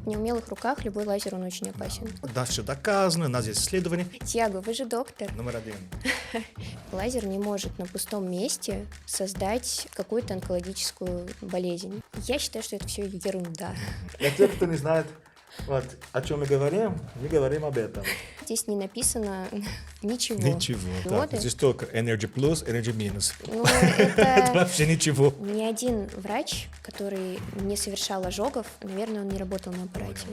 В неумелых руках любой лазер, он очень опасен. Да, все доказано, у нас есть исследования. Тиаго, вы же доктор. Номер один. Лазер не может на пустом месте создать какую-то онкологическую болезнь. Я считаю, что это все ерунда. Для тех, кто не знает, вот, о чем мы говорим об этом. Здесь не написано ничего. Ничего. Так, здесь только Energy Plus, Energy Minus. Ну, Это это вообще ничего. ни один врач, который не совершал ожогов, наверное, он не работал на аппарате.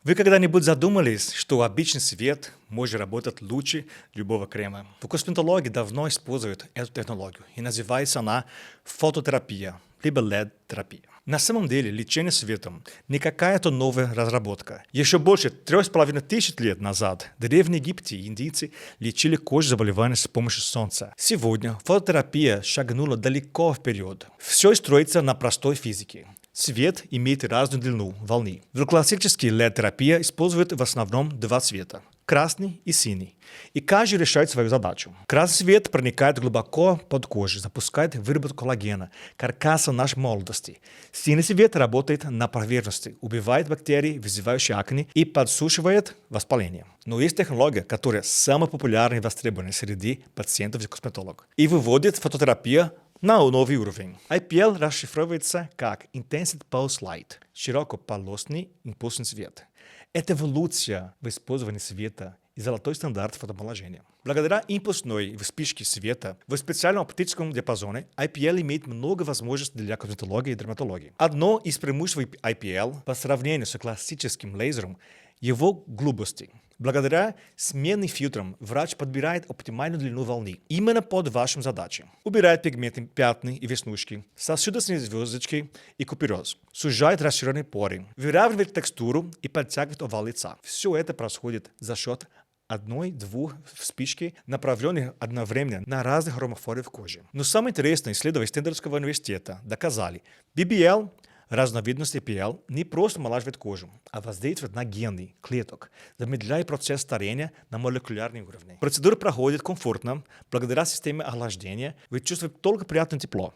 Вы когда-нибудь задумались, что обычный свет может работать лучше любого крема? В косметологии давно используют эту технологию, и называется она фототерапия, либо LED-терапия. На самом деле лечение светом не какая-то новая разработка. Еще больше 3500 лет назад в Древнем Египте индийцы лечили кожу заболеваний с помощью солнца. Сегодня фототерапия шагнула далеко вперед. Все строится на простой физике. Свет имеет разную длину волны. В классической LED-терапии используют в основном два цвета – красный и синий. И каждый решает свою задачу. Красный свет проникает глубоко под кожу, запускает выработку коллагена, каркаса нашей молодости. Синий свет работает на поверхности, убивает бактерии, вызывающие акне, и подсушивает воспаление. Но есть технология, которая самая популярная и востребованная среди пациентов и косметологов. И выводит фототерапию на новый уровень. IPL расшифровывается как Intensive Pulse Light – широкополосный импульсный свет. Это эволюция в использовании света и золотой стандарт фотоомоложения. Благодаря импульсной вспышке света в специальном оптическом диапазоне IPL имеет много возможностей для косметологии и дерматологии. Одно из преимуществ IPL по сравнению с классическим лазером – его глубости. Благодаря сменным фильтрам врач подбирает оптимальную длину волны именно под вашим задачам. Убирает пигменты, пятна и веснушки, сосудистые звездочки и купероз, сужает расширенные поры, выравнивает текстуру и подтягивает овал лица. Все это происходит за счет одной-двух вспышки, направленных одновременно на разных хромофоры в коже. Но самое интересное, исследования Стэнфордского университета доказали, BBL разновидность IPL не просто омолаживает кожу, а воздействует на гены клеток, замедляя процесс старения на молекулярном уровне. Процедура проходит комфортно, благодаря системе охлаждения вы чувствуете только приятное тепло.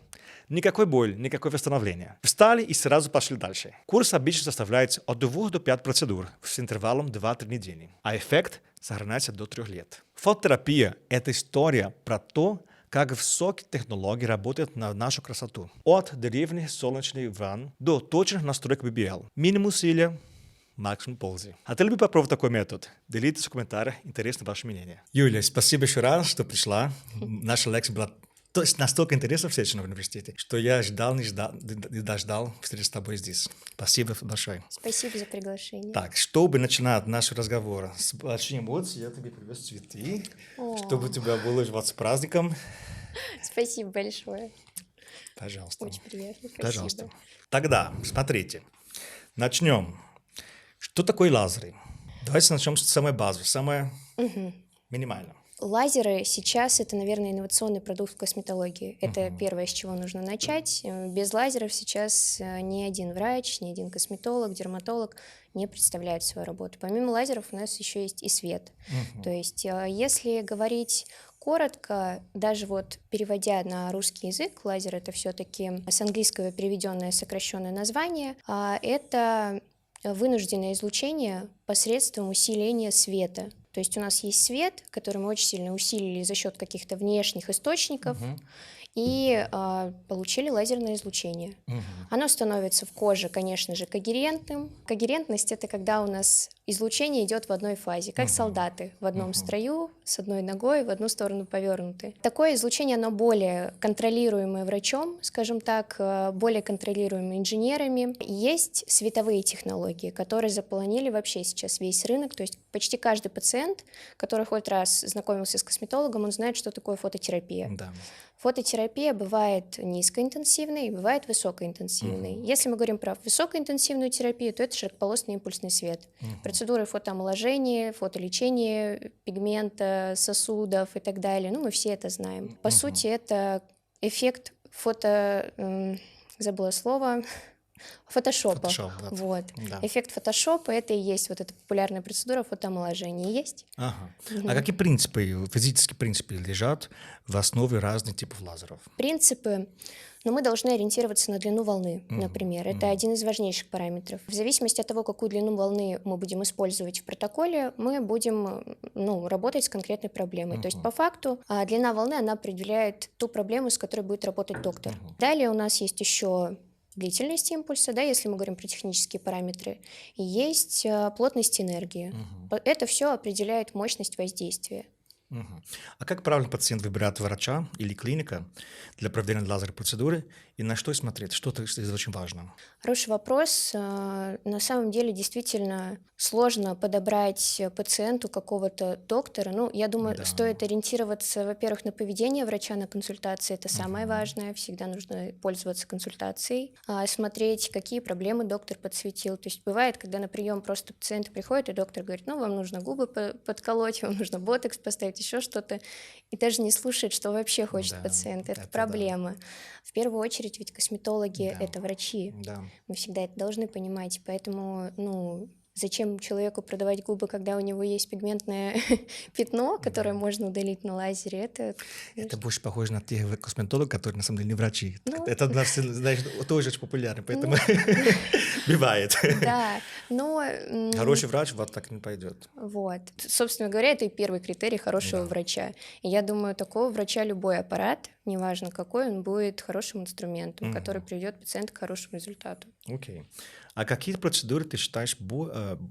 Никакой боли, никакое восстановление. Встали и сразу пошли дальше. Курс обычно составляет от 2 до 5 процедур с интервалом 2-3 недели, а эффект сохраняется до 3 лет. Фототерапия – это история про то, как высокие технологии работают на нашу красоту. От древних солнечных ванн до точных настроек BBL. Минимум усилия, максимум пользы. Хотели бы попробовать такой метод? Делитесь в комментариях, интересно ваше мнение. Юлия, спасибо еще раз, что пришла. Наша лекция была настолько интересна в Сеченовом университете, что я не дождал встречи с тобой здесь. Спасибо большое. Спасибо за приглашение. Так, чтобы начинать наш разговор с большой эмоцией, я тебе привез цветы, чтобы у тебя было с праздником. Спасибо большое. Пожалуйста. Очень приятно. Спасибо. Пожалуйста. Тогда, смотрите, начнем. Что такое лазеры? Давайте начнем с самой базы, самое минимальное. Лазеры сейчас это, наверное, инновационный продукт в косметологии. Это первое, с чего нужно начать. Без лазеров сейчас ни один врач, ни один косметолог, дерматолог не представляет свою работу. Помимо лазеров у нас еще есть и свет. То есть, если говорить коротко, даже вот переводя на русский язык, лазер это все-таки с английского переведенное сокращенное название, это вынужденное излучение посредством усиления света. То есть у нас есть свет, который мы очень сильно усилили за счет каких-то внешних источников, и получили лазерное излучение. Оно становится в коже, конечно же, когерентным. Когерентность — это когда у нас излучение идет в одной фазе, как солдаты в одном строю, с одной ногой в одну сторону повернуты. Такое излучение, оно более контролируемое врачом, скажем так, более контролируемое инженерами. Есть световые технологии, которые заполонили вообще сейчас весь рынок. То есть почти каждый пациент, который хоть раз знакомился с косметологом, он знает, что такое фототерапия. Да. Фототерапия бывает низкоинтенсивной и бывает высокоинтенсивной. Если мы говорим про высокоинтенсивную терапию, то это широкополосный импульсный свет. Процедуры фотоомоложения, фотолечения пигмента, сосудов и так далее. Ну, мы все это знаем. По сути, это эффект забыла слово, фотошопа. Да. Вот. Да. Эффект фотошопа — это и есть вот эта популярная процедура фотоомоложения. Есть? Ага. А какие принципы, физические принципы лежат в основе разных типов лазеров? Принципы. Но мы должны ориентироваться на длину волны, например. Это один из важнейших параметров. В зависимости от того, какую длину волны мы будем использовать в протоколе, мы будем работать с конкретной проблемой. То есть по факту длина волны, она определяет ту проблему, с которой будет работать доктор. Далее у нас есть еще длительность импульса, да, если мы говорим про технические параметры, и есть плотность энергии. Это все определяет мощность воздействия. А как правильно пациент выбирает врача или клиника для проведения лазерной процедуры и на что смотреть? Что-то здесь очень важно. Хороший вопрос. На самом деле действительно сложно подобрать пациенту какого-то доктора. Ну, я думаю, Да. стоит ориентироваться, во-первых, на поведение врача на консультации. Это самое важное. Всегда нужно пользоваться консультацией. Смотреть, какие проблемы доктор подсветил. То есть бывает, когда на прием просто пациент приходит, и доктор говорит, ну, вам нужно губы подколоть, вам нужно ботокс поставить, еще что-то. И даже не слушает, что вообще хочет Да, пациент. Это это да. проблема. В первую очередь, ведь косметологи Да. это врачи. Да. Мы всегда это должны понимать. Поэтому, зачем человеку продавать губы, когда у него есть пигментное пятно, которое можно удалить на лазере? Это Это больше похоже на тех косметологов, которые на самом деле не врачи. Ну. Это для всех, знаешь, тоже очень популярно, поэтому бывает. да, но Хороший врач вот так не пойдет. вот. Собственно говоря, это и первый критерий хорошего Да. врача. И я думаю, такого врача любой аппарат, неважно какой, он будет хорошим инструментом, который приведет пациента к хорошему результату. Окей. А какие процедуры ты считаешь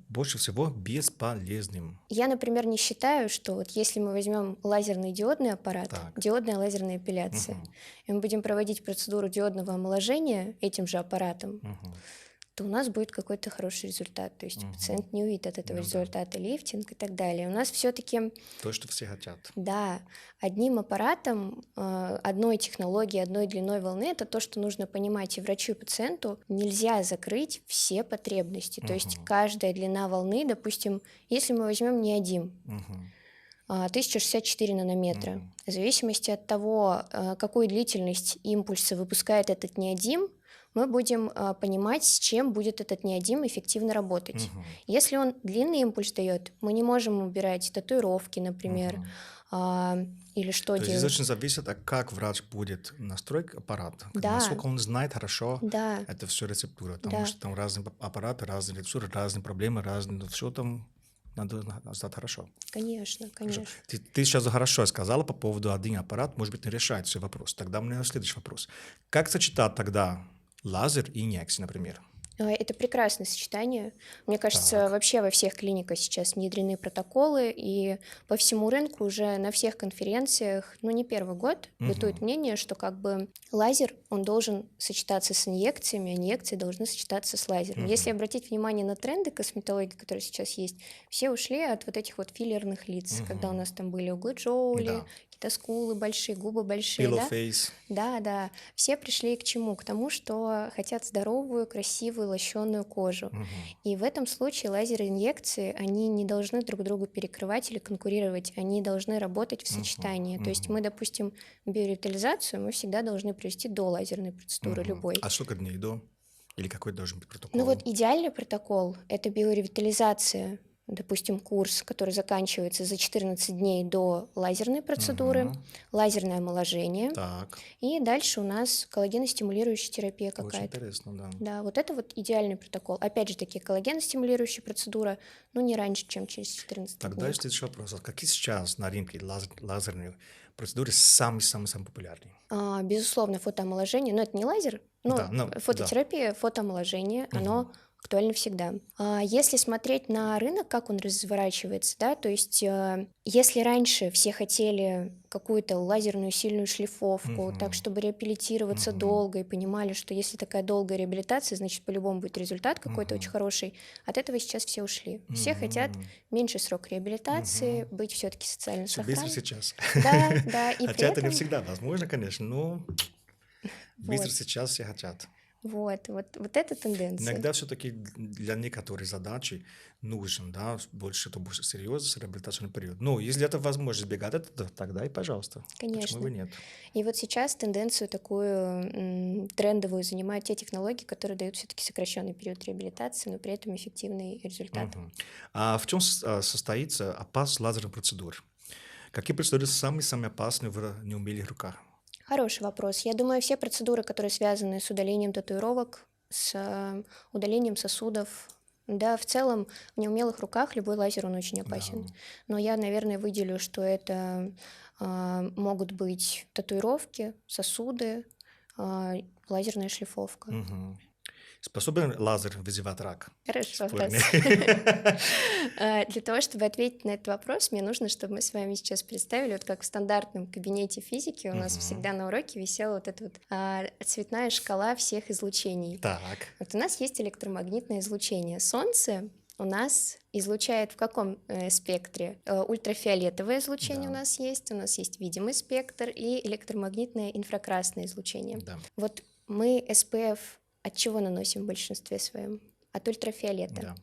больше всего бесполезным? Я, например, не считаю, что вот если мы возьмем лазерный диодный аппарат, Так. диодная лазерная эпиляция, и мы будем проводить процедуру диодного омоложения этим же аппаратом, то у нас будет какой-то хороший результат. То есть пациент не увидит от этого результата лифтинг и так далее. У нас все-таки, То, что все хотят. да, одним аппаратом, одной технологией, одной длиной волны, это то, что нужно понимать и врачу, и пациенту. Нельзя закрыть все потребности. То есть каждая длина волны, допустим, если мы возьмем неодим, 1064 нанометра. В зависимости от того, какую длительность импульса выпускает этот неодим, мы будем понимать, с чем будет этот неодим эффективно работать. Если он длинный импульс дает, мы не можем убирать татуировки, например, или что То есть здесь делать. очень зависит, как врач будет настроить аппарат. Да. Насколько он знает хорошо Да. это все рецептура. Потому Да. что там разные аппараты, разные рецептуры, разные проблемы, разные... Все там надо знать хорошо. Конечно, конечно. Ты сейчас хорошо сказала по поводу один аппарат, может быть, не решает все вопросы. Тогда у меня следующий вопрос. Как сочетать тогда лазер и инъекции, например? Это прекрасное сочетание. Мне кажется, Так. вообще во всех клиниках сейчас внедрены протоколы, и по всему рынку уже на всех конференциях, не первый год, бытует мнение, что как бы лазер, он должен сочетаться с инъекциями, а инъекции должны сочетаться с лазером. Если обратить внимание на тренды косметологии, которые сейчас есть, все ушли от вот этих вот филлерных лиц, когда у нас там были углы Джоули, Да. какие-то скулы большие, губы большие, Pillow да? face. Да. Все пришли к чему? К тому, что хотят здоровую, красивую, лощеную кожу. И в этом случае лазеры-инъекции, они не должны друг друга перекрывать или конкурировать, они должны работать в сочетании. То есть мы, допустим, биоревитализацию мы всегда должны провести до лазерной процедуры любой. А сколько дней до? Или какой должен быть протокол? Идеальный протокол — это биоревитализация, допустим, курс, который заканчивается за 14 дней до лазерной процедуры, лазерное омоложение, Так, и дальше у нас коллагеностимулирующая терапия очень какая-то. интересно, да. Да, вот это вот идеальный протокол. Опять же таки, коллагеностимулирующая процедура, не раньше, чем через 14 Тогда дней. следующий вопрос. Какие сейчас на рынке лазерные процедуры самые-самые популярные? Безусловно, фотоомоложение, но это не лазер, Да, фототерапия, фотоомоложение, оно актуально всегда. Если смотреть на рынок, как он разворачивается, да, то есть если раньше все хотели какую-то лазерную сильную шлифовку, так, чтобы реабилитироваться долго, и понимали, что если такая долгая реабилитация, значит, по-любому будет результат какой-то очень хороший, от этого сейчас все ушли. Все хотят меньше срок реабилитации, быть все-таки социально Все быстро сохранным. сейчас. Да, и при Хотя это не этом... всегда возможно, конечно, но быстро сейчас все хотят. Вот эта тенденция. Иногда все-таки для некоторых задачи нужен, да, больше серьезный реабилитационный период. Но если это возможно избегать этого, тогда и пожалуйста. Конечно. Почему бы нет? И вот сейчас тенденцию такую трендовую занимают те технологии, которые дают все-таки сокращенный период реабилитации, но при этом эффективный результат. А в чем состоится опасность лазерных процедур? Какие процедуры самые опасные в неумелых руках? Хороший вопрос. Я думаю, все процедуры, которые связаны с удалением татуировок, с удалением сосудов, да, в целом в неумелых руках любой лазер, он очень Да. опасен. Но я, наверное, выделю, что это могут быть татуировки, сосуды, лазерная шлифовка. Мгм. Способен лазер вызывать рак? Хороший Спорный. вопрос. Для того, чтобы ответить на этот вопрос, мне нужно, чтобы мы с вами сейчас представили, вот как в стандартном кабинете физики у нас Мгм. всегда на уроке висела вот эта вот цветная шкала всех излучений. Так. Вот у нас есть электромагнитное излучение. Солнце у нас излучает в каком спектре? Ультрафиолетовое излучение Да. у нас есть видимый спектр и электромагнитное инфракрасное излучение. Да. Вот мы SPF от чего наносим в большинстве своем? От ультрафиолета. Да.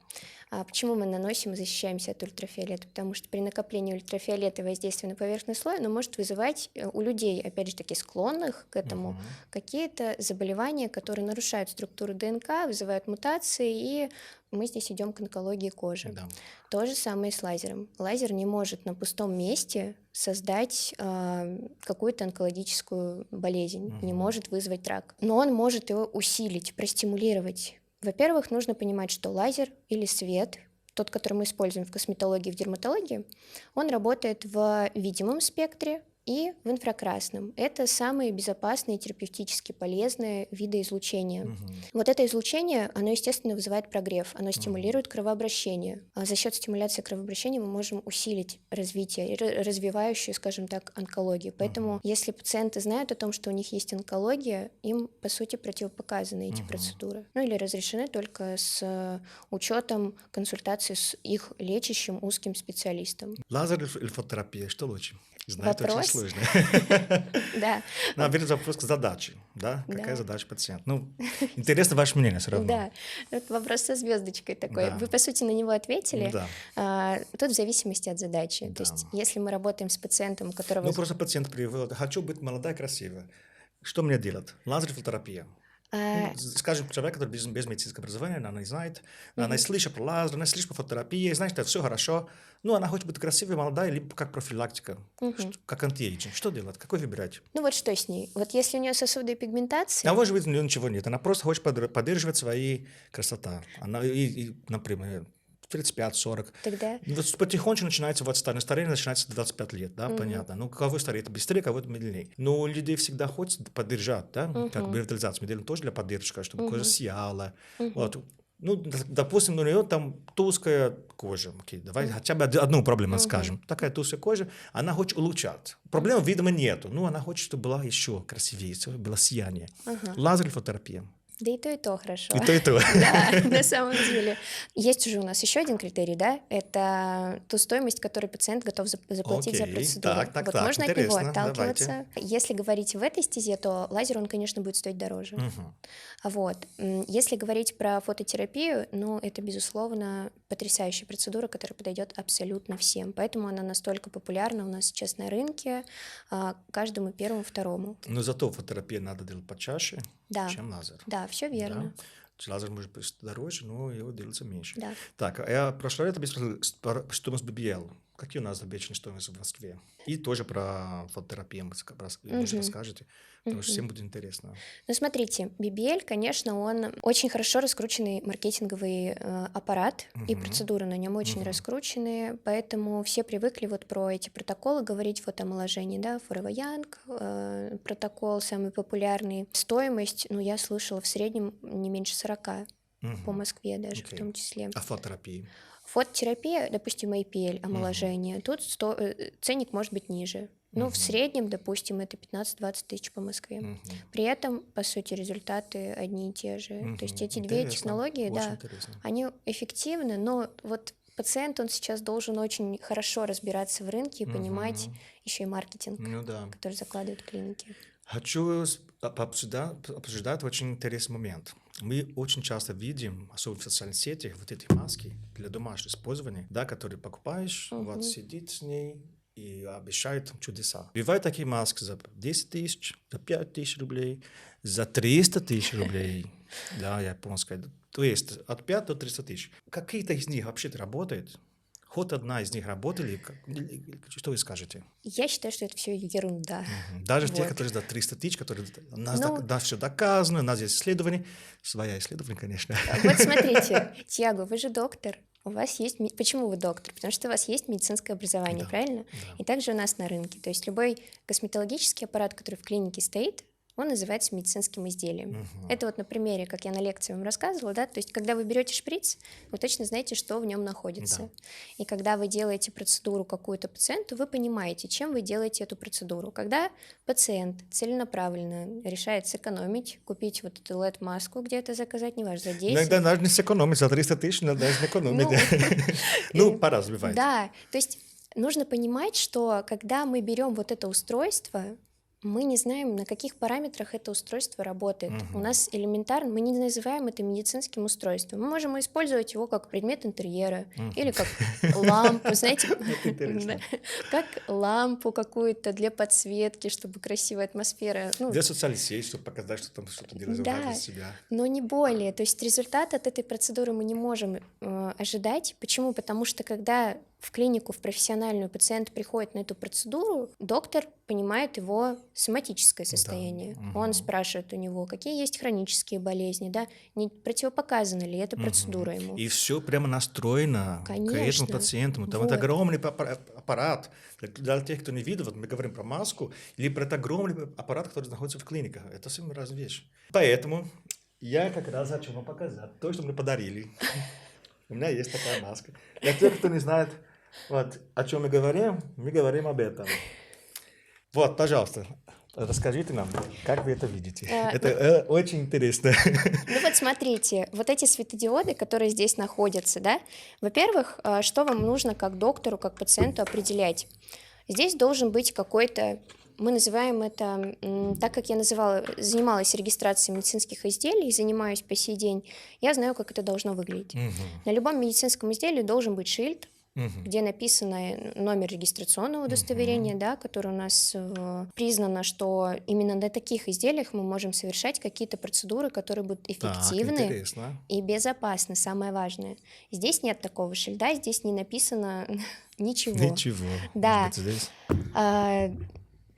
А почему мы наносим и защищаемся от ультрафиолета? Потому что при накоплении ультрафиолета воздействие на поверхностный слой, оно может вызывать у людей, опять же таки, склонных к этому, Мгм. какие-то заболевания, которые нарушают структуру ДНК, вызывают мутации, и мы здесь идем к онкологии кожи. Да. То же самое и с лазером. Лазер не может на пустом месте создать какую-то онкологическую болезнь, не Мгм. может вызвать рак. Но он может его усилить, простимулировать. Во-первых, нужно понимать, что лазер или свет, тот, который мы используем в косметологии, в дерматологии, он работает в видимом спектре и в инфракрасном. Это самые безопасные, терапевтически полезные виды излучения. Мгм. Вот это излучение, оно, естественно, вызывает прогрев, оно стимулирует кровообращение. А за счет стимуляции кровообращения мы можем усилить развитие, развивающую, скажем так, онкологию. Поэтому, если пациенты знают о том, что у них есть онкология, им, по сути, противопоказаны эти Мгм. процедуры. Ну или разрешены только с учетом консультации с их лечащим узким специалистом. Лазер или фототерапия, что лучше? Знаю, это очень Вопрос? сложно. Да, Наверное, вопрос к задаче, да? Какая да. задача пациента? Ну, интересно ваше мнение все равно. Да, это вопрос со звездочкой такой. Да. Вы, по сути, на него ответили. Да. Тут в зависимости от задачи. То Да. есть, если мы работаем с пациентом, у которого... Ну, просто пациент привел, хочу быть молодая, красивая. Что мне делать? Лазер или фототерапия? Ну, а, скажем, человек, который без медицинского образования, она не знает, она мгм. слышит про лазер, она слышит про фототерапию, знает, что это все хорошо, но она хочет быть красивой, молодая, либо как профилактика, Мгм. как антиэйджинг. Что делать? Какой выбирать? Ну вот что с ней? Вот если у нее сосуды и А пигментация, может быть, у нее ничего нет, она просто хочет поддерживать свои красота. Она, например, 35-40. тогда... Ну, вот потихоньку начинается вот старение начинается с 25 лет, да, Мгм. понятно. Ну, кого стареет быстрее, кого медленнее. Но людей всегда хочется поддержать, да, как Мгм. бы ревитализацию. Мы делаем тоже для поддержки, чтобы кожа Мгм. сияла. Мгм. Вот. Ну, допустим, у нее там туская кожа. Окей, давай хотя бы одну проблему Мгм. скажем. Такая толстая кожа, она хочет улучшать. Проблем, видимо, нету. Ну, она хочет, чтобы была еще красивее, чтобы было сияние. Ага. Лазер или фототерапия? Да и то хорошо. И то, и то. Да, на самом деле. Есть уже у нас еще один критерий, да, это ту стоимость, которую пациент готов заплатить за Окей, процедуру. так, Вот так, можно от него интересно, давайте. отталкиваться. Если говорить в этой стезе, то лазер, он, конечно, будет стоить дороже. Мгм. Вот. Если говорить про фототерапию, ну, это, безусловно, потрясающая процедура, которая подойдет абсолютно всем. Поэтому она настолько популярна у нас сейчас на рынке, каждому первому, второму. Но зато фототерапию надо делать почаще, Да, чем лазер. да, все верно. Да? Лазер может быть дороже, но его делается меньше. Да. Так, а я прошлый раз тебе спросил стоимость BBL. Какие у нас обычные стоимости в Москве? И тоже про фототерапию, может, Мгм. расскажете, потому что Мгм. всем будет интересно. Ну, смотрите, BBL, конечно, он очень хорошо раскрученный маркетинговый аппарат, и Мгм. процедуры на нем очень Мгм. раскручены, поэтому все привыкли вот про эти протоколы говорить, вот омоложение, да, Forever Young, протокол самый популярный. Стоимость, ну, я слышала в среднем не меньше 40 по Мгм. Москве даже в Окей. том числе. А фототерапии? Фототерапия, допустим, APL, омоложение, тут ценник может быть ниже. Ну, в Мгм. среднем, допустим, это 15-20 тысяч по Москве. Мгм. При этом, по сути, результаты одни и те же. То есть Мгм. эти две Интересно, технологии, очень да, интересно. они эффективны, но вот пациент, он сейчас должен очень хорошо разбираться в рынке и понимать Мгм. еще и маркетинг, Ну да. который закладывают клиники. Хочу обсуждать очень интересный момент. Мы очень часто видим, особенно в социальных сетях, вот эти маски для домашнего использования, да, которые покупаешь, вот Мгм. сидит с ней и обещает чудеса. Бывают такие маски за 10 тысяч, за 5 тысяч рублей, за 300 тысяч рублей, да, японская. То есть от 5 до 300 тысяч. Какие-то из них вообще работают? Хоть одна из них работали? Что вы скажете? Я считаю, что это все ерунда. Даже те, Вот. которые за 300 тысяч, которые у нас Ну, все доказано, у нас есть исследования. Своя исследование, конечно. Вот смотрите, Тиаго, вы же доктор. У вас есть... Почему вы доктор? Потому что у вас есть медицинское образование, Да, правильно? да. И также у нас на рынке. То есть любой косметологический аппарат, который в клинике стоит, он называется медицинским изделием. Это вот на примере, как я на лекции вам рассказывала, да, то есть когда вы берете шприц, вы точно знаете, что в нем находится. Да. И когда вы делаете процедуру какую-то пациенту, вы понимаете, чем вы делаете эту процедуру. Когда пациент целенаправленно решает сэкономить, купить вот эту LED-маску где-то заказать, неважно, за 10. Иногда нужно сэкономить, за 300 тысяч надо сэкономить. Ну, по-разному бывает. Да, то есть нужно понимать, что когда мы берем вот это устройство, мы не знаем, на каких параметрах это устройство работает. У нас элементарно, мы не называем это медицинским устройством. Мы можем использовать его как предмет интерьера или как лампу, знаете, интересно. да, как лампу какую-то для подсветки, чтобы красивая атмосфера. Ну, Для социальных сетей, чтобы показать, что там что-то делать да, важно себя. но не более. То есть результат от этой процедуры мы не можем ожидать. Почему? Потому что когда в клинику, в профессиональную пациент приходит на эту процедуру, доктор понимает его соматическое состояние. Он спрашивает у него, какие есть хронические болезни, да, не противопоказана ли эта процедура ему. И все прямо настроено к этому Конечно. пациенту. Там Вот. это огромный аппарат. Для тех, кто не видел, вот мы говорим про маску, или про этот огромный аппарат, который находится в клиниках. Это совсем разные вещи. Поэтому я как раз хочу вам показать то, что мне подарили. У меня есть такая маска. Для тех, кто не знает, вот, о чем мы говорим об этом. Вот, пожалуйста, расскажите нам, как вы это видите. Это очень интересно. Ну вот смотрите, вот эти светодиоды, которые здесь находятся, да, во-первых, что вам нужно как доктору, как пациенту определять? Здесь должен быть какой-то, мы называем это, так как я занималась регистрацией медицинских изделий и занимаюсь по сей день, я знаю, как это должно выглядеть. На любом медицинском изделии должен быть шильд, где написано номер регистрационного удостоверения, да, который у нас признано, что именно на таких изделиях мы можем совершать какие-то процедуры, которые будут эффективны интересно. и безопасны, самое важное. Здесь нет такого шильда, здесь не написано ничего. Ничего. Да. Вот здесь.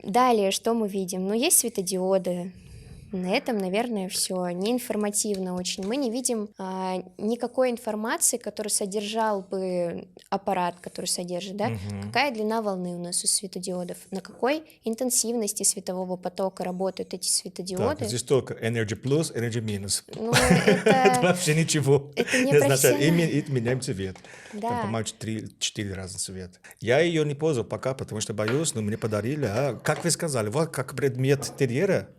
Далее, что мы видим? Ну, есть светодиоды. На этом, наверное, все. Неинформативно очень. Мы не видим никакой информации, которую содержал бы аппарат, который содержит, да? Какая длина волны у нас у светодиодов, на какой интенсивности светового потока работают эти светодиоды. Так, здесь только energy plus, energy minus. Ну, Это это вообще ничего это не не означает. профессионально. И меняем цвет. Да. Там, по-моему, 4 разных цвета. Я ее не пользовал пока, потому что боюсь, но мне подарили. Как вы сказали, вот как предмет интерьера.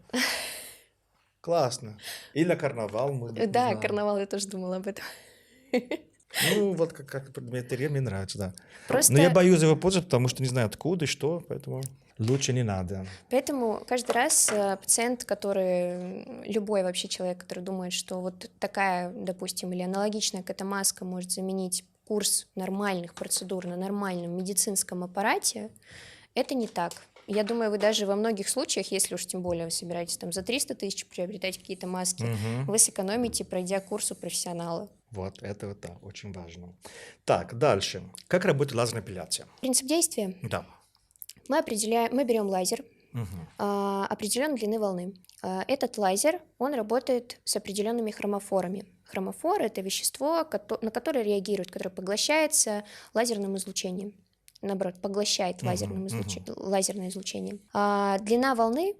Классно. И на карнавал, может быть, не Да, знаю. карнавал, я тоже думала об этом. Ну, вот как предмет интерьера мне нравится, да. Просто Но я боюсь его пользоваться, потому что не знаю откуда и что, поэтому лучше не надо. Поэтому каждый раз пациент, любой вообще человек, который думает, что вот такая, допустим, или аналогичная какая-то маска может заменить курс нормальных процедур на нормальном медицинском аппарате, это не так. Я думаю, вы даже во многих случаях, если уж тем более вы собираетесь там за 300 тысяч приобретать какие-то маски, вы сэкономите, пройдя курс у профессионала. Вот, это вот да, очень важно. Так, дальше. Как работает лазерная эпиляция? Принцип действия. Да. Мы берем лазер определенной длины волны. Этот лазер, он работает с определенными хромофорами. Хромофор — это вещество, на которое реагирует, которое поглощается лазерным излучением. Наоборот, поглощает лазерное излучение. Длина волны,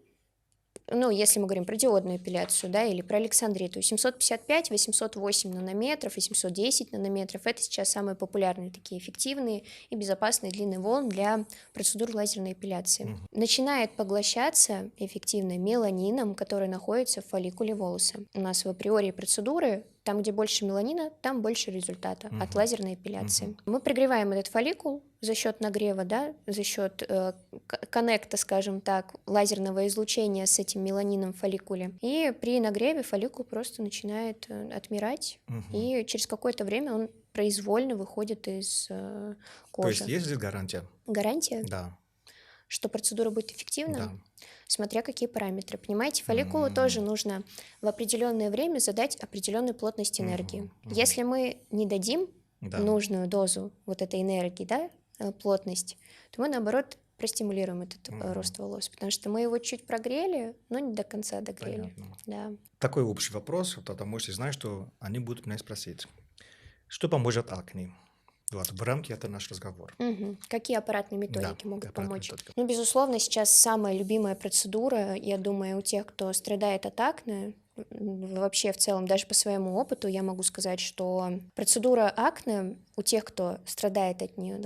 ну, если мы говорим про диодную эпиляцию, да, или про александриту, 755, 808 нанометров и 710 нанометров — это сейчас самые популярные, такие эффективные и безопасные длины волн для процедур лазерной эпиляции. Начинает поглощаться эффективно меланином, который находится в фолликуле волоса. У нас в априори процедуры, там, где больше меланина, там больше результата от лазерной эпиляции. Мы прогреваем этот фолликул за счет нагрева, да, за счет коннекта, скажем так, лазерного излучения с этим меланином в фолликуле. И при нагреве фолликул просто начинает отмирать, и через какое-то время он произвольно выходит из кожи. То есть есть здесь гарантия? Гарантия, Да. что процедура будет эффективна? Да. Смотря какие параметры. Понимаете, фолликулу тоже нужно в определенное время задать определенную плотность энергии. Если мы не дадим Да. нужную дозу вот этой энергии, да, плотность, то мы, наоборот, простимулируем этот рост волос, потому что мы его чуть прогрели, но не до конца догрели. Понятно. Да. Такой общий вопрос, потому что знаю, что они будут меня спросить. Что поможет акне? Вот, в рамке это наш разговор. Какие аппаратные Да, методики могут аппаратная помочь? методика. Ну, безусловно, сейчас самая любимая процедура, я думаю, у тех, кто страдает от акне, вообще в целом, даже по своему опыту, я могу сказать, что процедура акне у тех, кто страдает от нее,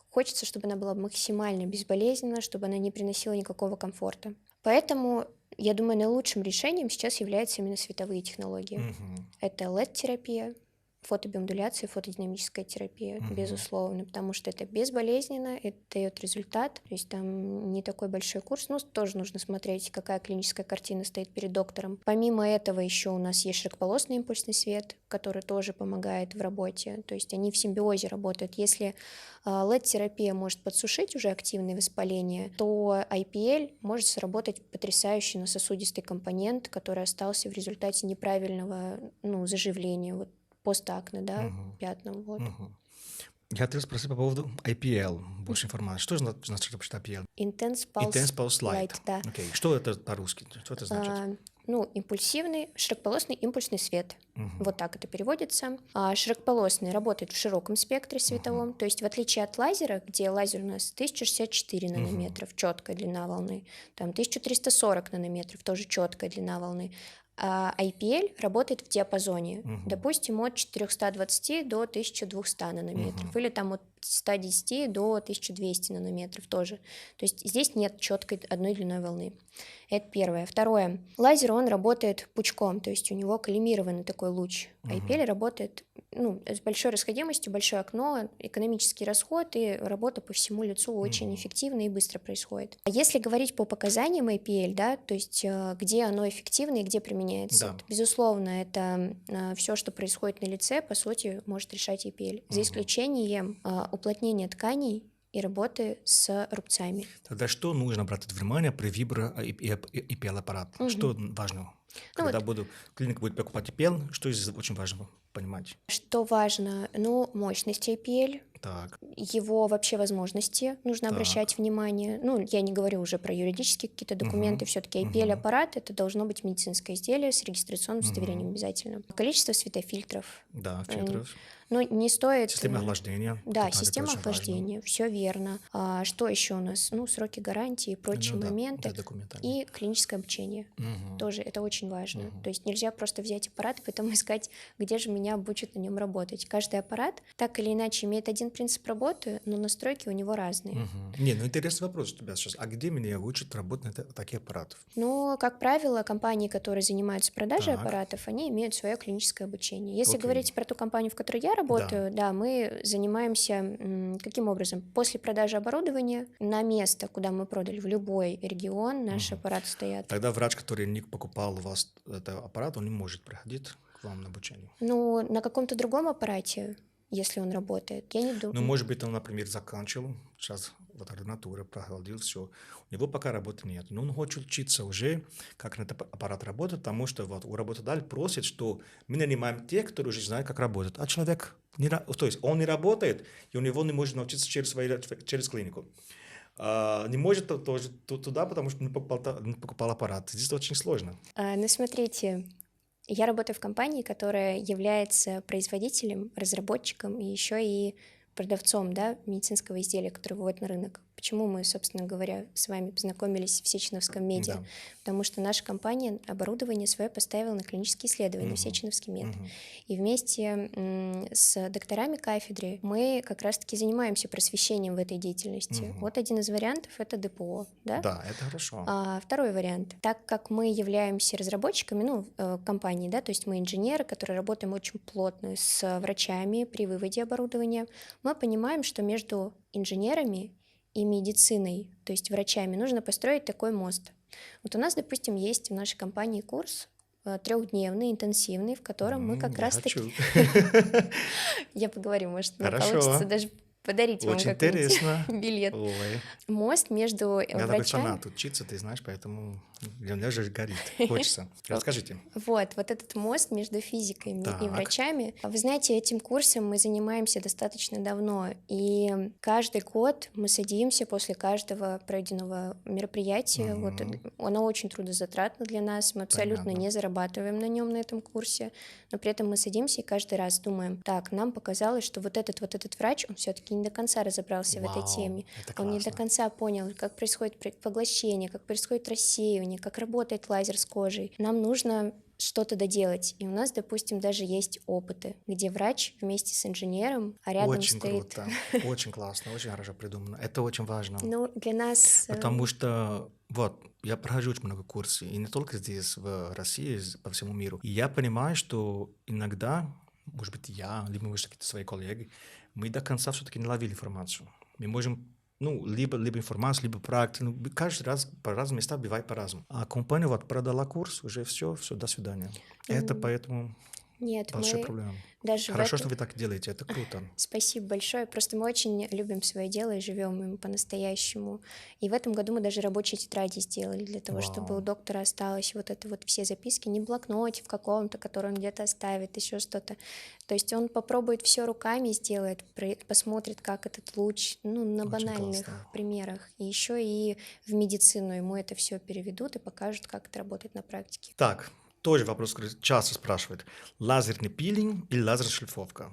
хочется, чтобы она была максимально безболезненна, чтобы она не приносила никакого комфорта. Поэтому, я думаю, наилучшим решением сейчас являются именно световые технологии. Мгм. Это LED-терапия, фотобиомодуляция, фотодинамическая терапия, Мгм. безусловно, потому что это безболезненно, это дает результат, то есть там не такой большой курс, но тоже нужно смотреть, какая клиническая картина стоит перед доктором. Помимо этого еще у нас есть широкополосный импульсный свет, который тоже помогает в работе, то есть они в симбиозе работают. Если LED-терапия может подсушить уже активные воспаления, то IPL может сработать потрясающе на сосудистый компонент, который остался в результате неправильного заживления, вот постакне, да, Мгм. пятном, вот. Мгм. Я хотел спросить по поводу IPL, больше информации. Что значит вообще IPL? Intense Intense Pulse Pulse Light. Light, да. Окей. Что это по-русски? Что это значит? Импульсивный, широкополосный импульсный свет. Мгм. Вот так это переводится. Широкополосный работает в широком спектре световом, то есть в отличие от лазера, где лазер у нас 1064 нанометров, четкая длина волны, там 1340 нанометров, тоже четкая длина волны. А IPL работает в диапазоне, допустим, от 420 до 1200 нанометров, или там от 110 до 1200 нанометров тоже. То есть здесь нет четкой одной длиной волны. Это первое. Второе. Лазер, он работает пучком, то есть у него коллимированный такой луч. IPL работает с большой расходимостью, большое окно, экономический расход и работа по всему лицу очень эффективно и быстро происходит. А если говорить по показаниям IPL, да, то есть где оно эффективно и где применяется, Да. то, безусловно, это все, что происходит на лице, по сути, может решать IPL, за исключением уплотнения тканей и работы с рубцами. Тогда что нужно обратить внимание при выборе IPL-аппарата? Что важно? Когда клиника будет покупать IPL, что здесь очень важно понимать? Что важно? Мощность IPL, Так, его вообще возможности нужно Так. обращать внимание. Я не говорю уже про юридические какие-то документы, все-таки IPL-аппарат это должно быть медицинское изделие с регистрационным удостоверением обязательно. Количество светофильтров. да, фильтров. Не стоит... Система охлаждения. Да, Это система очень важно. охлаждения, все верно. Что еще у нас? Сроки гарантии и прочие Ну да, моменты. это документально. И клиническое обучение. Мгм. Тоже это очень важно. То есть нельзя просто взять аппарат и потом искать, где же меня обучат на нем работать. Каждый аппарат так или иначе имеет один принцип работы, но настройки у него разные. Мгм. Не, интересный вопрос у тебя сейчас. А где меня учат работать на таких аппаратов? Как правило, компании, которые занимаются продажей Так. аппаратов, они имеют свое клиническое обучение. Если Окей. говорить про ту компанию, в которой я работаю, да, мы занимаемся каким образом? После продажи оборудования на место, куда мы продали, в любой регион, наши аппараты стоят. Тогда врач, который не покупал у вас этот аппарат, он не может приходить к вам на обучение. На каком-то другом аппарате, если он работает, я не думаю. Ну, может быть, он, например, заканчивал, сейчас вот ординатура, проходил, все. У него пока работы нет. Но он хочет учиться уже, как на этот аппарат работает, потому что вот у работодателя просит, что мы нанимаем тех, которые уже знают, как работать. А человек, то есть он не работает, и у него не может научиться через клинику. Не может тоже туда, потому что не покупал аппарат. Здесь очень сложно. Смотрите, я работаю в компании, которая является производителем, разработчиком и еще и продавцом, да, медицинского изделия, которое выводит на рынок. Почему мы, собственно говоря, с вами познакомились в Сеченовском меде? Да. Потому что наша компания оборудование свое поставила на клинические исследования в Сеченовский мед. И вместе с докторами кафедры мы как раз-таки занимаемся просвещением в этой деятельности. Вот один из вариантов — это ДПО, да? Да, это хорошо. Второй вариант. Так как мы являемся разработчиками, компании, да, то есть мы инженеры, которые работаем очень плотно с врачами при выводе оборудования, мы понимаем, что между инженерами и медициной, то есть врачами, нужно построить такой мост. Вот у нас, допустим, есть в нашей компании курс 3-дневный, интенсивный, в котором мы как Я раз-таки... хочу. Я поговорю, может, мне Хорошо. получится даже подарить вам Очень какой-нибудь интересно. билет. Ой, Мост между я такой врачами. фанат учиться, ты знаешь, поэтому для меня же горит. Хочется. Расскажите. Вот этот мост между физикой и Так. врачами. Вы знаете, этим курсом мы занимаемся достаточно давно, и каждый год мы садимся после каждого пройденного мероприятия. Вот оно очень трудозатратно для нас, мы абсолютно Понятно. не зарабатываем на нем, на этом курсе, но при этом мы садимся и каждый раз думаем: так, нам показалось, что вот этот врач, он все-таки не до конца разобрался в этой Вау, теме, это он не до классно. конца понял, как происходит поглощение, как происходит рассеивание, как работает лазер с кожей. Нам нужно что-то доделать. И у нас, допустим, даже есть опыты, где врач вместе с инженером, а рядом Очень стоит... круто, очень классно, очень хорошо придумано. Это очень важно, Ну, для нас... потому что вот я прохожу очень много курсов, и не только здесь, в России, по всему миру. И я понимаю, что иногда, может быть, я, либо может, какие-то свои коллеги, мы до конца все-таки не ловили информацию. Мы можем ну, либо информацию, либо практику. Ну, каждый раз по разным местам бывает по-разному. А компания вот продала курс, уже все, до свидания. Это м, поэтому Нет, большая мы проблема. даже в Хорошо, этом... что вы так делаете, это круто. Спасибо большое. Просто мы очень любим свое дело и живем им по-настоящему. И в этом году мы даже рабочие тетради сделали для того, чтобы у Вау, доктора осталось вот это вот все записки, не в блокноте в каком-то, который он где-то оставит, еще что-то. То есть он попробует все руками сделает, посмотрит, как этот луч, ну, на очень классно. банальных примерах. И еще и в медицину ему это все переведут и покажут, как это работает на практике. Так, тоже вопрос, который часто спрашивают. Лазерный пилинг или лазерная шлифовка?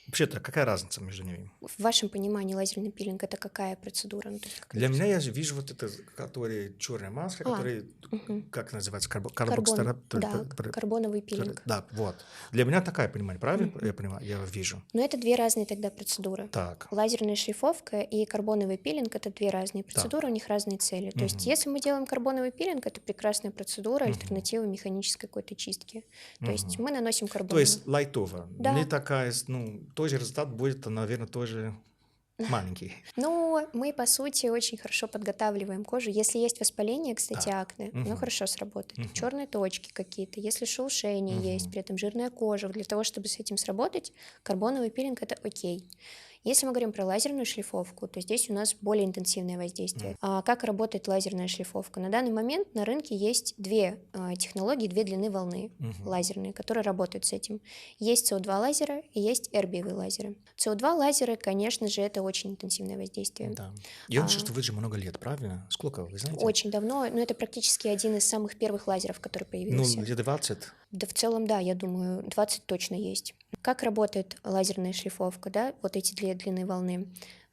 Вообще-то, какая разница между ними? В вашем понимании лазерный пилинг это какая процедура? Ну, то есть какая Для меня я же вижу вот это, который черная маска, А, который, мгм. как называется, Карбон, да, карбоновый пилинг. Да, вот. Для меня такая понимание, правильно я Мгм. понимаю, я вижу. Но это две разные тогда процедуры. Так, Лазерная шлифовка и карбоновый пилинг — это две разные так. процедуры, у них разные цели. То есть Мгм, если мы делаем карбоновый пилинг, это прекрасная процедура, мгм, альтернатива механической какой-то чистки. То есть мгм. мы наносим То карбоновый. есть лайтово, не Да, такая, ну, тоже результат будет, наверное, тоже маленький. но мы, по сути, очень хорошо подготавливаем кожу. Если есть воспаление, кстати, Так. акне, оно Мгм, хорошо сработает. мгм, Черные точки какие-то, если шелушение есть, мгм, при этом жирная кожа, для того, чтобы с этим сработать, карбоновый пилинг — это окей. Если мы говорим про лазерную шлифовку, то здесь у нас более интенсивное воздействие. А как работает лазерная шлифовка? На данный момент на рынке есть две технологии, две длины волны мгм. лазерные, которые работают с этим. Есть СО2 лазеры и есть эрбиевые лазеры. СО2 лазеры, конечно же, это очень интенсивное воздействие. Да. Я слышу, А, что вы же много лет, правильно? Сколько, вы знаете? Очень давно, но это практически один из самых первых лазеров, который Ну, появился. лет 20. Да в целом, да, я думаю, 20 точно есть. Как работает лазерная шлифовка, да, вот эти две длины волны?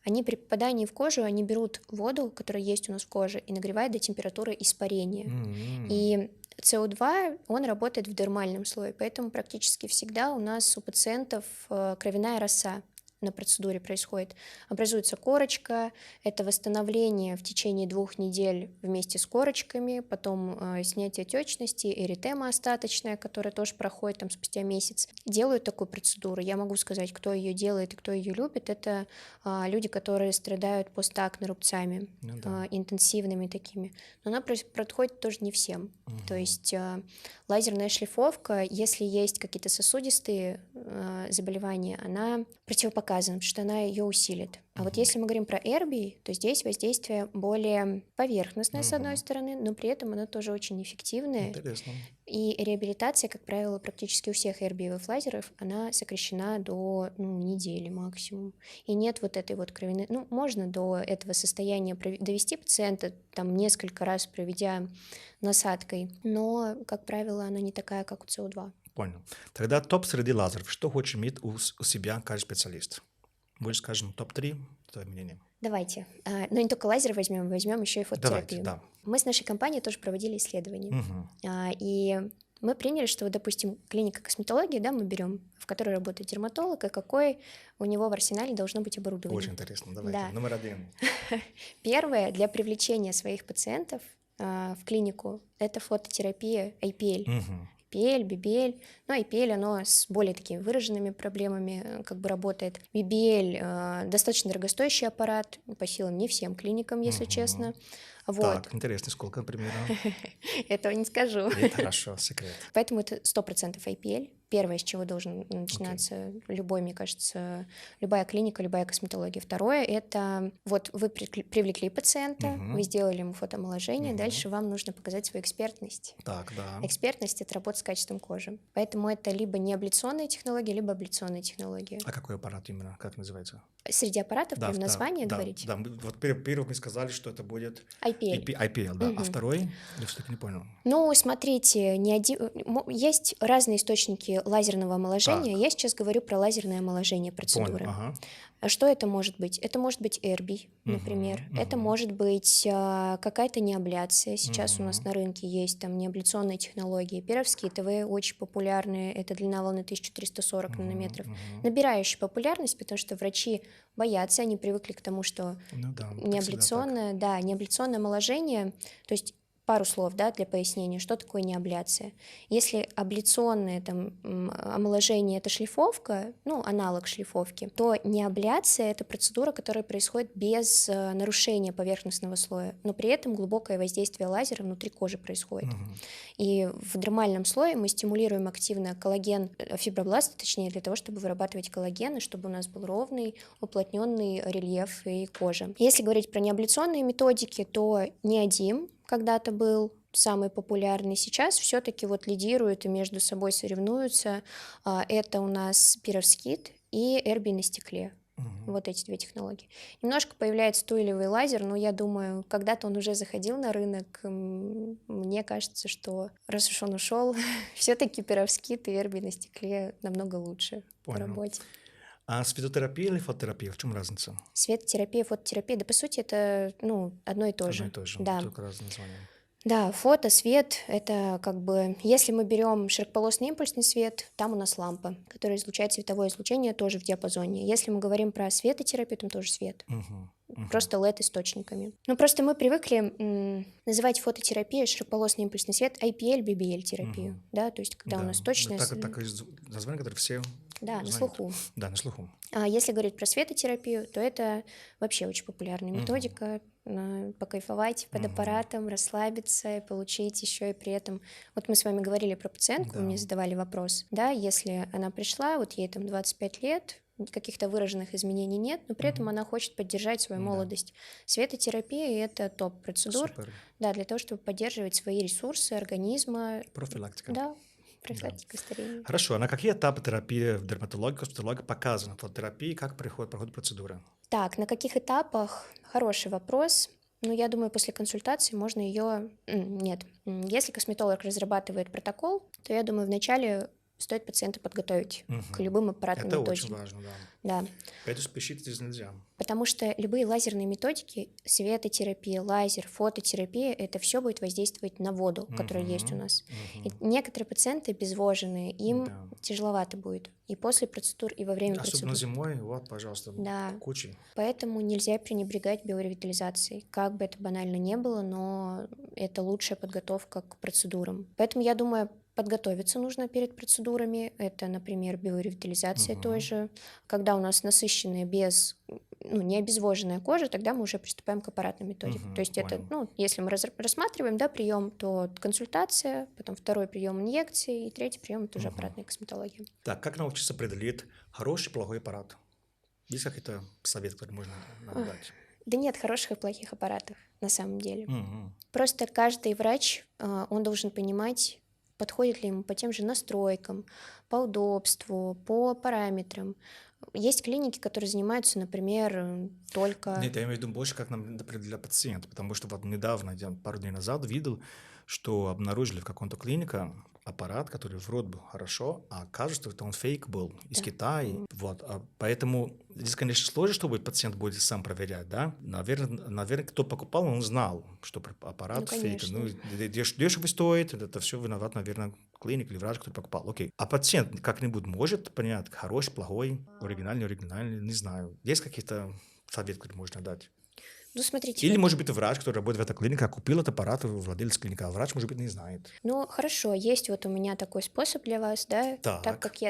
Они при попадании в кожу, они берут воду, которая есть у нас в коже, и нагревают до температуры испарения. М. И СО2, он работает в дермальном слое, поэтому практически всегда у нас у пациентов кровяная роса на процедуре происходит. Образуется корочка, это восстановление в течение 2 недель вместе с корочками, потом снятие отечности, эритема остаточная, которая тоже проходит там спустя месяц. Делают такую процедуру. Я могу сказать, кто ее делает и кто ее любит. Это люди, которые страдают постакне рубцами, Ну да. интенсивными такими. Но она происходит тоже не всем. То Мгм. есть лазерная шлифовка, если есть какие-то сосудистые заболевания, она противопоказана, потому что она ее усилит. А вот Мгм. если мы говорим про эрбий, то здесь воздействие более поверхностное, с одной Мгм. стороны, но при этом оно тоже очень эффективное. Интересно. И реабилитация, как правило, практически у всех эрбиевых лазеров, она сокращена до недели максимум. И нет вот этой вот кровяной... Ну, можно до этого состояния довести пациента, там, несколько раз проведя насадкой, но, как правило, она не такая, как у СО2. Понял. Тогда топ среди лазеров. Что хочет иметь у себя каждый специалист? Больше, скажем, топ-3, твое мнение. Давайте. Но не только лазер возьмем еще и Давайте, фототерапию. да. Мы с нашей компанией тоже проводили исследования. Мгм. И мы приняли, что, вот, допустим, клиника косметологии, да, мы берем, в которой работает дерматолог, и какое у него в арсенале должно быть оборудование. Очень интересно. Давайте. Да. Номер 1. Первое, для привлечения своих пациентов в клинику, это фототерапия IPL. Мгм. IPL, BBL. Ну, IPL, оно с более такими выраженными проблемами как бы работает. BBL достаточно дорогостоящий аппарат, по силам не всем клиникам, если Мгм. честно. Вот. Так, интересно, сколько примерно? Этого не скажу. Это хорошо, секрет. Поэтому это 100% IPL. первое, с чего должен начинаться любой, мне кажется, любая клиника, любая косметология. Второе — это вот вы привлекли пациента, вы сделали ему фотоомоложение, дальше вам нужно показать свою экспертность. Так, да. Экспертность — это работа с качеством кожи. Поэтому это либо неабляционная технология, либо абляционная технология. А какой аппарат именно? Как называется? Среди аппаратов, Да, прям название да, говорить? да. Вот первый мы сказали, что это будет IPL. IPL, да. А второй? Я все-таки не понял. Ну, смотрите, есть разные источники лазерного омоложения. Так. Я сейчас говорю про лазерное омоложение процедуры. Понял, ага. А что это может быть? Это может быть эрбий, например. Это может быть какая-то неабляция. Сейчас у нас на рынке есть там неабляционные технологии. Пировскитовые, очень популярные. Это длина волны 1340 нанометров. Набирающие популярность, потому что врачи боятся, они привыкли к тому, что Ну да, неабляционное, да, неабляционное омоложение, то есть пару слов, да, для пояснения, что такое неабляция. Если абляционное там, омоложение — это шлифовка, ну, аналог шлифовки, то неабляция — это процедура, которая происходит без нарушения поверхностного слоя, но при этом глубокое воздействие лазера внутри кожи происходит. И в дермальном слое мы стимулируем активно коллаген, фибробласты, точнее, для того, чтобы вырабатывать коллаген, и чтобы у нас был ровный, уплотненный рельеф и кожа. Если говорить про неабляционные методики, то неодим когда-то был самый популярный, сейчас все-таки вот лидируют и между собой соревнуются. Это у нас пировскит и эрбий на стекле. Вот эти две технологии. Немножко появляется туилевый лазер, но я думаю, когда-то он уже заходил на рынок. Мне кажется, что раз уж он ушел, все-таки пировскит и эрбий на стекле намного лучше по работе. А светотерапия или фототерапия, в чем разница? Светотерапия, фототерапия, да по сути это одно и то же. Одно и то же, Да. только разные названия. Да, фото, свет — это как бы, если мы берем широкополосный импульсный свет, там у нас лампа, которая излучает световое излучение тоже в диапазоне. Если мы говорим про светотерапию, там тоже свет. Просто LED-источниками. Ну, просто мы привыкли называть фототерапией широкополосный импульсный свет IPL, BBL-терапию, да, то есть когда у нас точное... Такое название, которое все Да, на знают. слуху. Да, на слуху. А если говорить про светотерапию, то это вообще очень популярная методика. Покайфовать под аппаратом, расслабиться и получить еще и при этом... Вот мы с вами говорили про пациентку, вы мне задавали вопрос, да, если она пришла, вот ей там 25 лет, каких-то выраженных изменений нет, но при этом она хочет поддержать свою молодость. Светотерапия — это топ процедур, Супер. да, для того, чтобы поддерживать свои ресурсы организма. Профилактика. Да, профилактика старения. Хорошо, а на какие этапы терапии в дерматологии, косметологии показана фототерапия, как проходит процедура? Так, на каких этапах? Хороший вопрос. Ну, я думаю, после консультации можно ее... Нет. Если косметолог разрабатывает протокол, то, я думаю, вначале стоит пациента подготовить к любым аппаратным Это методикам. очень важно, да. Да. Поэтому спешить здесь нельзя. Потому что любые лазерные методики, светотерапия, лазер, фототерапия, это все будет воздействовать на воду, которая есть у нас. И некоторые пациенты обезвоженные, им тяжеловато будет и после процедур, и во время Особенно процедур. зимой, вот, пожалуйста, Да. кучей. Поэтому нельзя пренебрегать биоревитализацией. Как бы это банально не было, но это лучшая подготовка к процедурам. Поэтому я думаю, подготовиться нужно перед процедурами. Это, например, биоревитализация той же. Когда у нас насыщенная не обезвоженная кожа, тогда мы уже приступаем к аппаратной методике. То есть это, если мы рассматриваем, да, прием, то консультация, потом второй прием инъекции, и третий прием — это уже аппаратная косметология. Так, как научиться определить хороший, плохой аппарат? Есть какие-то советы, которые можно нам дать? Да нет хороших и плохих аппаратов на самом деле. Просто каждый врач, он должен понимать, подходит ли ему по тем же настройкам, по удобству, по параметрам. Есть клиники, которые занимаются, например, только... Нет, я имею в виду больше как нам для пациента, потому что вот недавно, я пару дней назад видел, что обнаружили в каком-то клинике аппарат, который вроде бы хорошо, а кажется, что он фейк был из Китая. Вот, поэтому здесь, конечно, сложно, чтобы пациент будет сам проверять, да? Наверное, кто покупал, он знал, что аппарат фейк. Дешево стоит, это все виноват, наверное, клиник или врач, который покупал. Окей. А пациент как-нибудь может понять, хороший, плохой, оригинальный, не знаю. Есть какие-то советы, которые можно дать? Ну, смотрите. Или, может быть, врач, который работает в этой клинике, купил этот аппарат, владелец клиники, а врач, может быть, не знает. Ну, хорошо, есть вот у меня такой способ для вас, да, Так как я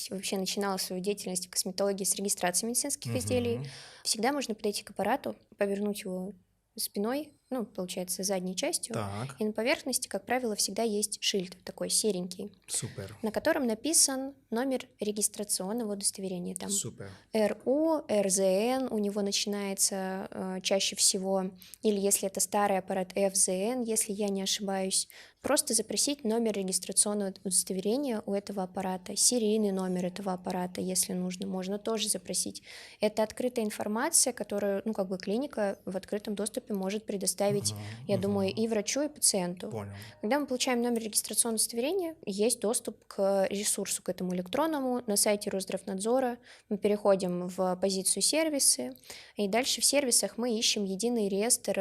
вообще начинала свою деятельность в косметологии с регистрации медицинских изделий, всегда можно подойти к аппарату, повернуть его спиной, ну, получается, задней частью. Так, И на поверхности, как правило, всегда есть шильд такой серенький, супер, на котором написан номер регистрационного удостоверения. Там супер. РУ, РЗН у него начинается чаще всего, или если это старый аппарат, ФЗН, если я не ошибаюсь. Просто запросить номер регистрационного удостоверения у этого аппарата, серийный номер этого аппарата, если нужно, можно тоже запросить. Это открытая информация, которую, ну, как бы клиника в открытом доступе может предоставить, я думаю, и врачу, и пациенту. Понял. Когда мы получаем номер регистрационного удостоверения, есть доступ к ресурсу, к этому электронному на сайте Росздравнадзора. Мы переходим в позицию сервисы, и дальше в сервисах мы ищем единый реестр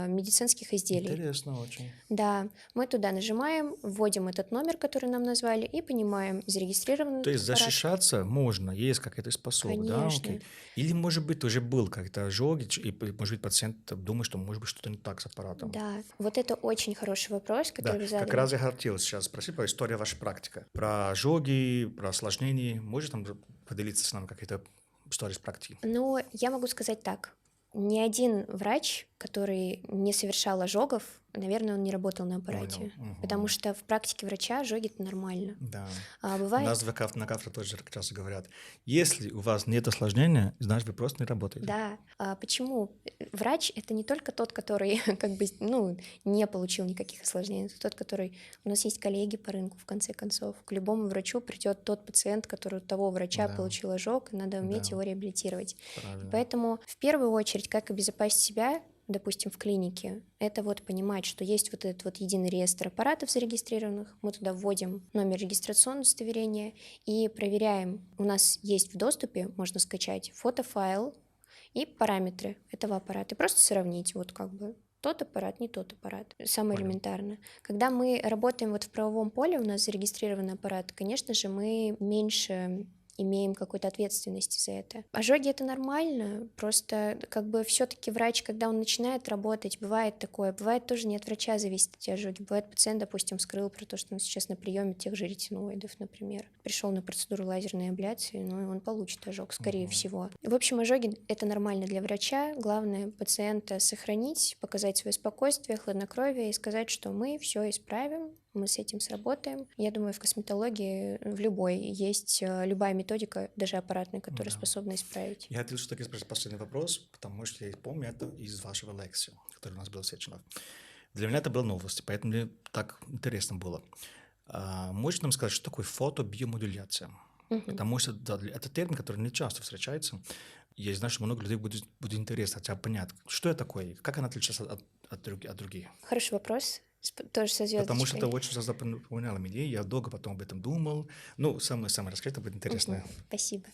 медицинских изделий. Интересно очень. Да, мы туда нажимаем, вводим этот номер, который нам назвали, и понимаем, зарегистрирован То этот есть аппарат. защищаться можно, есть какой-то способ, да? Конечно. Окей. Или, может быть, уже был как-то ожог, и, может быть, пациент думает, что, может быть, что-то не так с аппаратом. Да, вот это очень хороший вопрос, Да, который вы задали. как раз я хотел сейчас спросить про историю вашей практики. Про ожоги, про осложнения. Можете там поделиться с нами какие-то истории с практики? Но я могу сказать так. Ни один врач, который не совершал ожогов, наверное, он не работал на аппарате. Понял. Потому что в практике врача ожоги это нормально. Да. А У бывает, нас на кафедре тоже часто говорят, если у вас нет осложнения, значит, вы просто не работаете. да. Почему? Врач это не только тот, который как бы, ну, не получил никаких осложнений, это тот, который... У нас есть коллеги по рынку, в конце концов. К любому врачу придет тот пациент, который у того врача Да. получил ожог, и надо уметь Да. его реабилитировать. Правильно. Поэтому в первую очередь, как обезопасить себя, допустим, в клинике, это вот понимать, что есть вот этот вот единый реестр аппаратов зарегистрированных, мы туда вводим номер регистрационного удостоверения и проверяем. У нас есть в доступе, можно скачать фотофайл и параметры этого аппарата, и просто сравнить, вот как бы тот аппарат, не тот аппарат. Самое Понял. элементарно. Когда мы работаем вот в правовом поле, у нас зарегистрированный аппарат, конечно же, мы меньше имеем какой-то ответственности за это. Ожоги это нормально, просто как бы все-таки врач, когда он начинает работать, бывает такое, бывает тоже не от врача зависит эти ожоги, бывает пациент, допустим, скрыл про то, что он сейчас на приеме тех же ретиноидов, например, пришел на процедуру лазерной абляции, ну и он получит ожог, скорее всего. В общем, ожоги это нормально для врача, главное пациента сохранить, показать свое спокойствие, хладнокровие и сказать, что мы все исправим, мы с этим сработаем. Я думаю, в косметологии, в любой, есть любая методика, даже аппаратная, которая Да. способна исправить. Я хотел все-таки спросить последний вопрос, потому что я помню это из вашего лекции, который у нас был в Сеченов. Для меня это была новость, поэтому мне так интересно было. Можете нам сказать, что такое фотобиомодуляция? Потому что это термин, который не часто встречается. Я знаю, что много людей будет интересно хотя бы понять, что это такое, как она отличается от других. Хороший вопрос, тоже со звездочкой. Потому что это очень сразу напоминало мне, я долго потом об этом думал. Ну, самое раскрытое будет интересно. Спасибо.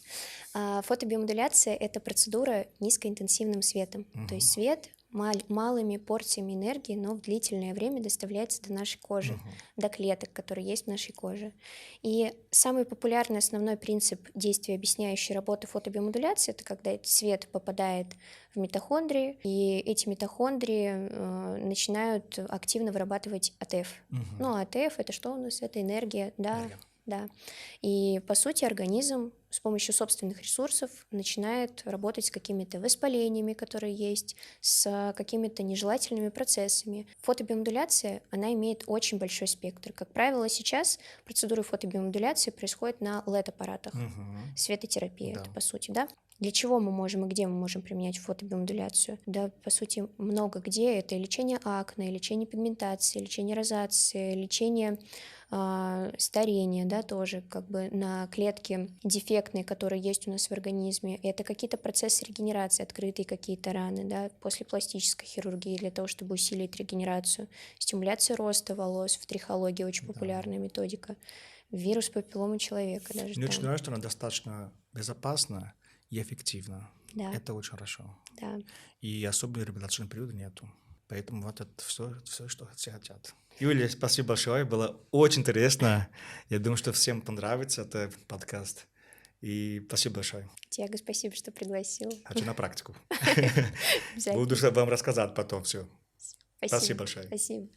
Фотобиомодуляция — это процедура низкоинтенсивным светом. То есть свет малыми порциями энергии, но в длительное время доставляется до нашей кожи, до клеток, которые есть в нашей коже. И самый популярный основной принцип действия, объясняющий работу фотобиомодуляции, это когда этот свет попадает в митохондрии, и эти митохондрии начинают активно вырабатывать АТФ. Ну, а АТФ — это что у нас? Это энергия, да. Энергия. Да. И, по сути, организм с помощью собственных ресурсов начинает работать с какими-то воспалениями, которые есть, с какими-то нежелательными процессами. Фотобиомодуляция, она имеет очень большой спектр. Как правило, сейчас процедуры фотобиомодуляции происходят на LED-аппаратах. Светотерапия, Да. это по сути, да? Для чего мы можем и где мы можем применять фотобиомодуляцию? Да, по сути, много где. Это и лечение акне, лечение пигментации, лечение розации, лечение старения, да, тоже как бы на клетки дефектные, которые есть у нас в организме. Это какие-то процессы регенерации, открытые какие-то раны, да, после пластической хирургии для того, чтобы усилить регенерацию. Стимуляция роста волос в трихологии очень популярная методика. Вирус папилломы человека даже Мне там. очень нравится, что она достаточно безопасна и эффективна. Да. Это очень хорошо. Да. И особенно реабилитационного периода нету. Поэтому вот это все, что все хотят. Юлия, спасибо большое, было очень интересно. Я думаю, что всем понравится этот подкаст. И спасибо большое. Тиаго, спасибо, что пригласил. Хочу на практику. Обязательно. Буду вам рассказать потом все. Спасибо большое. Спасибо.